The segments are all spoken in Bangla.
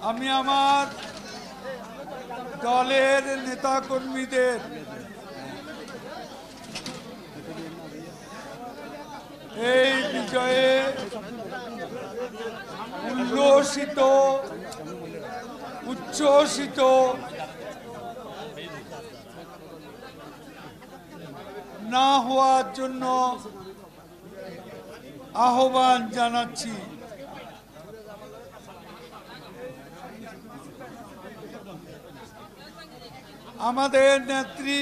আমি আমার দলের নেতাকর্মীদের এই বিজয়ে উল্লসিত উচ্ছ্বসিত না হওয়ার জন্য আহ্বান জানাচ্ছি। আমাদের নেত্রী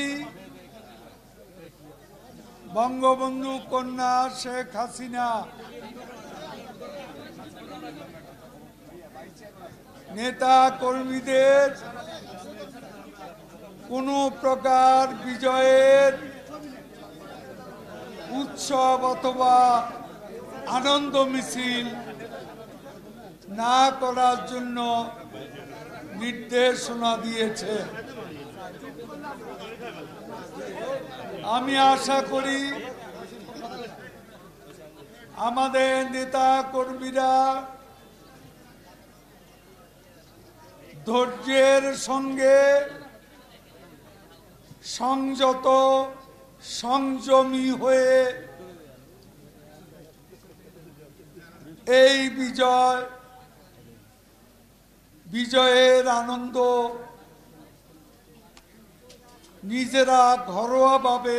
বঙ্গবন্ধু কন্যা শেখ হাসিনা নেতা কর্মীদের কোনো প্রকার বিজয়ের উৎসব অথবা আনন্দ মিছিল না করার জন্য নির্দেশনা দিয়েছে। আমি আশা করি আমাদের নেতা কর্মীরা ধৈর্যের সঙ্গে সংযত সংযমী হয়ে এই বিজয়ের আনন্দ নিজেরা ঘরোয়াভাবে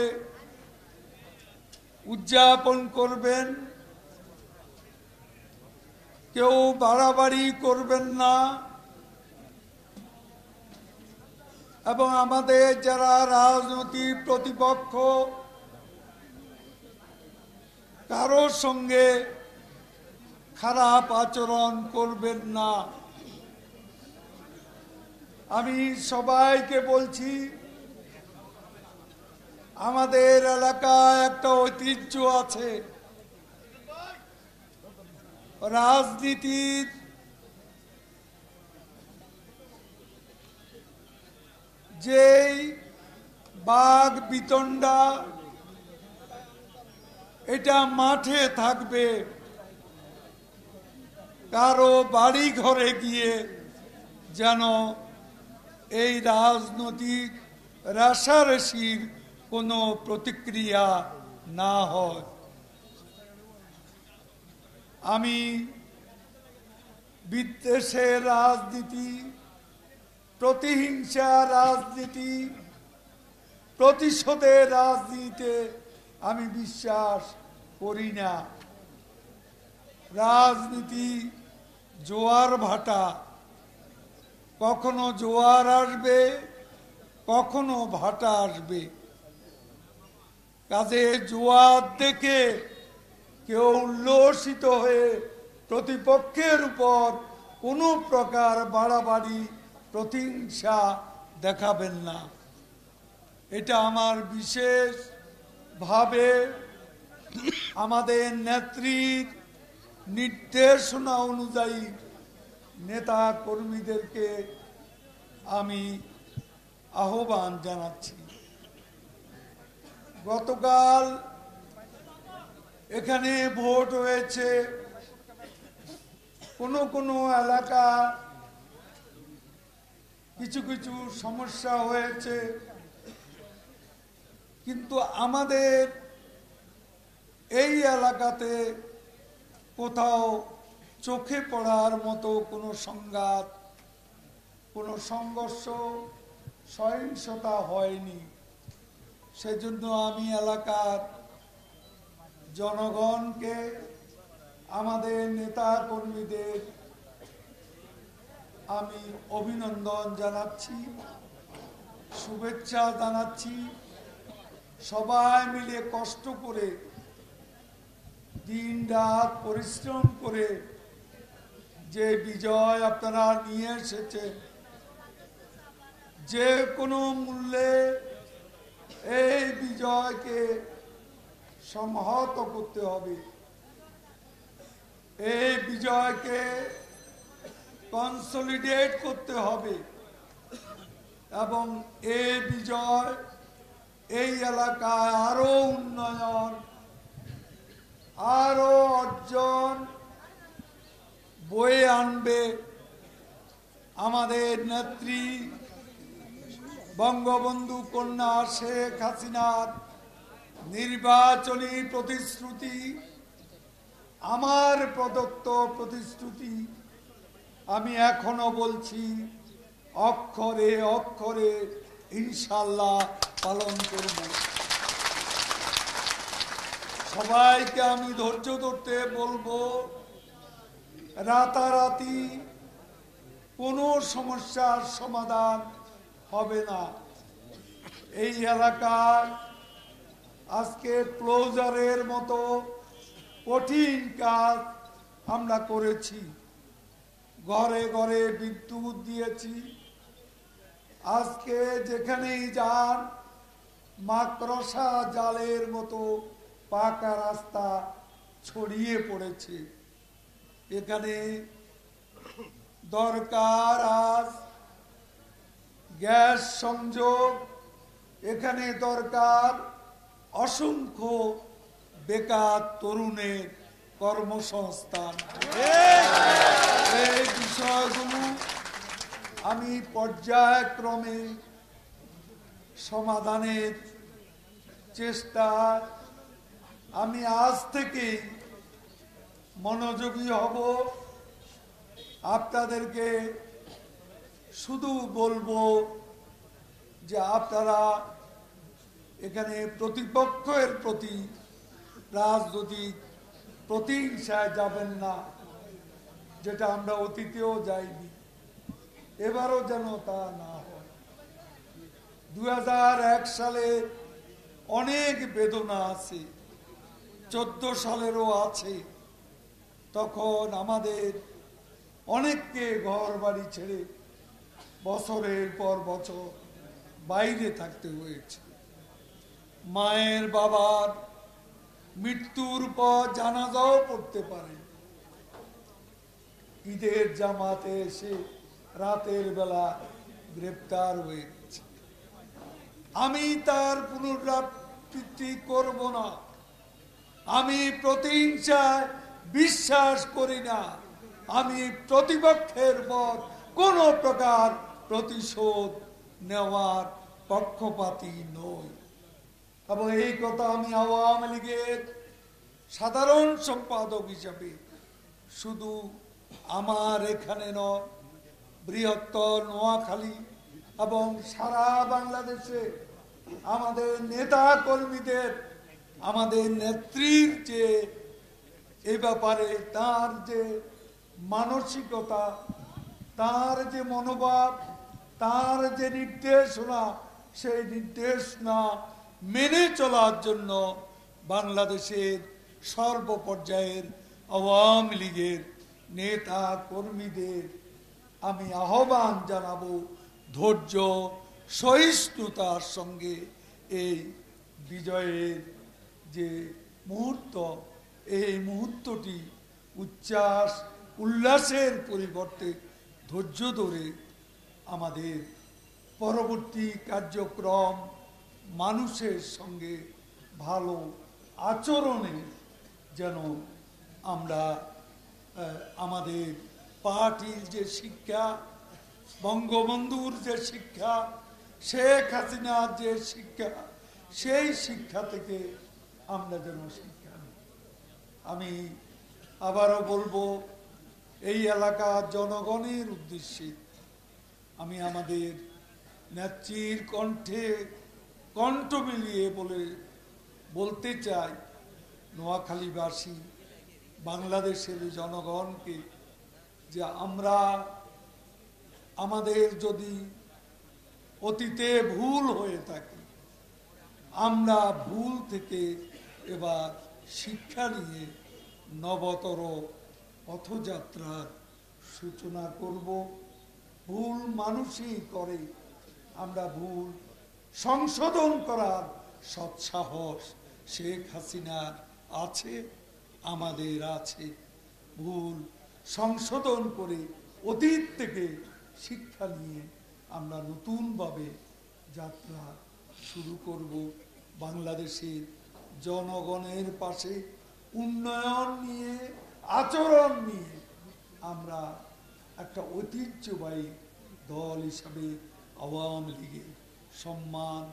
উদযাপন করবেন। কেউ বাড়াবাড়ি করবেন না এবং আমাদের যারা রাজনৈতিক প্রতিপক্ষ কারোর সঙ্গে খারাপ আচরণ করবেন না। আমি সবাইকে বলছি, আমাদের এলাকায় একটা ঐতিহ্য আছে, রাজনীতির যেই বাঘ বিতণ্ডা এটা মাঠে থাকবে, কারো বাড়ি ঘরে গিয়ে যেন এই রাজনৈতিক রেষারেষির কোনো প্রতিক্রিয়া না হয়। আমি বিদ্বেষের রাজনীতি, প্রতিহিংসা রাজনীতি, প্রতিশোধের রাজনীতিতে আমি বিশ্বাস করি না। রাজনীতি জোয়ার ভাটা, কখনো জোয়ার আসবে, কখনো ভাটা আসবে। কাজে জোয়ার দেখে কেউ উল্লসিত হয়ে প্রতিপক্ষের উপর কোনো প্রকার বাড়াবাড়ি প্রতিহিংসা দেখাবেন না। এটা আমার বিশেষভাবে আমাদের নেত্রীর নির্দেশনা অনুযায়ী নেতা কর্মীদেরকে আমি আহ্বান জানাচ্ছি। গতকাল এখানে ভোট হয়েছে, কোনো কোনো এলাকা কিছু কিছু সমস্যা হয়েছে, কিন্তু আমাদের এই এলাকাতে কোথাও চোখে পড়ার মতো কোনো সংঘাত, কোনো সংঘর্ষ, সহিংসতা হয়নি। সেজন্য আমি এলাকার জনগণকে, আমাদের নেতা কর্মীদের আমি অভিনন্দন জানাচ্ছি, শুভেচ্ছা জানাচ্ছি। সবাই মিলে কষ্ট করে দিন রাত পরিশ্রম করে যে বিজয় আপনারা নিয়ে এসেছে, যে কোনো মূল্যে এই বিজয়কে সংহত করতে হবে, এই বিজয়কে কনসলিডেট করতে হবে এবং এই বিজয় এই এলাকায় আরো উন্নয়ন, আরো অর্জন বয়ে আনবে আমাদের নেত্রী বঙ্গবন্ধু কন্যা শেখ হাসিনার নির্বাচনী প্রতিশ্রুতি, আমার প্রদত্ত প্রতিশ্রুতি আমি এখনো বলছি, অক্ষরে অক্ষরে ইনশাআল্লাহ পালন করব। সবাইকে আমি ধৈর্য ধরতে বলবো। রাতারাতি কোনো সমস্যার সমাধান হবে না। এই এলাকার আজকে ক্লোজারের মতো কঠিন কাজ আমরা করেছি। ঘরে ঘরে বিদ্যুৎ দিয়েছি। আজকে যেখানেই যান মাকড়সা জালের মতো পাকা রাস্তা ছড়িয়ে পড়েছে। এখানে দরকার আজ গ্যাস সংযোগ, এখানে দরকার অসংখ্য বেকার তরুণের কর্মসংস্থান। এই বিষয়গুলো আমি পর্যায়ক্রমে সমাধানের চেষ্টা আমি আজ থেকে মনোযোগী হব। আপনাদেরকে শুধু বলবো যে আপনারা এখানে প্রতিপক্ষের প্রতি রাজনৈতিক প্রতিহিংসায় যাবেন না, যেটা আমরা অতীতেও যাইনি, এবারও যেন তা না হয়। 2001 সালে অনেক বেদনা আছে, 14 সালেরও আছে। তখন আমাদের অনেককে ঘর বাড়ি ছেড়ে বছরের পর বছর বাইরে থাকতে হয়েছে। মায়ের বাবার মৃত্যুর পর জানাজাও পড়তে পারে। ঈদের জামাতে এসে রাতের বেলা গ্রেপ্তার হয়ে গেছে। আমি তার পুনরাবৃত্তি করব না। আমি প্রতিহিংসায় বিশ্বাস করি না। আমি প্রতিপক্ষের পর কোন প্রকার প্রতিশোধ নেওয়ার পক্ষপাতী নই। এবং এই কথা আমি আওয়ামী লীগের সাধারণ সম্পাদক হিসাবে শুধু আমার এখানে নয়, বৃহত্তর নোয়াখালী এবং সারা বাংলাদেশে আমাদের নেতা কর্মীদের, আমাদের নেত্রীর যে এ ব্যাপারে তার যে মানসিকতা, তার যে মনোভাব, তার যে নির্দেশনা, সেই নির্দেশনা মেনে চলার জন্য বাংলাদেশের সর্বপর্যায়ের আওয়ামী লীগের নেতা কর্মীদের আমি আহ্বান জানাবো, ধৈর্য সহিষ্ণুতার সঙ্গে এই বিজয়ের যে মুহূর্ত, এই মুহূর্তটি উল্লাসের পরিবর্তে ধৈর্য ধরে আমাদের পরবর্তী কার্যক্রম মানুষের সঙ্গে ভালো আচরণে যেন আমরা আমাদের পার্টির যে শিক্ষা, বঙ্গবন্ধুর যে শিক্ষা, শেখ হাসিনার যে শিক্ষা, সেই শিক্ষা থেকে আমরা যেন শিক্ষা নিই। আমি আবারও বলবো, এই এলাকার জনগণের উদ্দেশ্যে আমি আমাদের নেত্রীর কণ্ঠে কণ্ঠ মিলিয়ে বলতে চাই, নোয়াখালীবাসী, বাংলাদেশের জনগণকে, যে আমরা আমাদের যদি অতীতে ভুল হয়ে থাকে, আমরা ভুল থেকে এবার শিক্ষা নিয়ে নবতর পথযাত্রার সূচনা করব। ভুল মানুষই করে, আমরা ভুল সংশোধন করার সৎসাহস শেখ হাসিনার আছে, আমাদের আছে। ভুল সংশোধন করে অতীত থেকে শিক্ষা নিয়ে আমরা নতুনভাবে যাত্রা শুরু করব। বাংলাদেশের জনগণের পাশে উন্নয়ন নিয়ে, আচরণ নিয়ে আমরা একটা ঐতিহ্যবাহী দল হিসাবে আওয়ামী লীগের সম্মান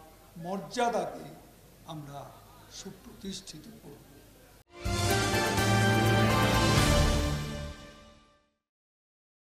মর্যাদাকে আমরা সুপ্রতিষ্ঠিত করব।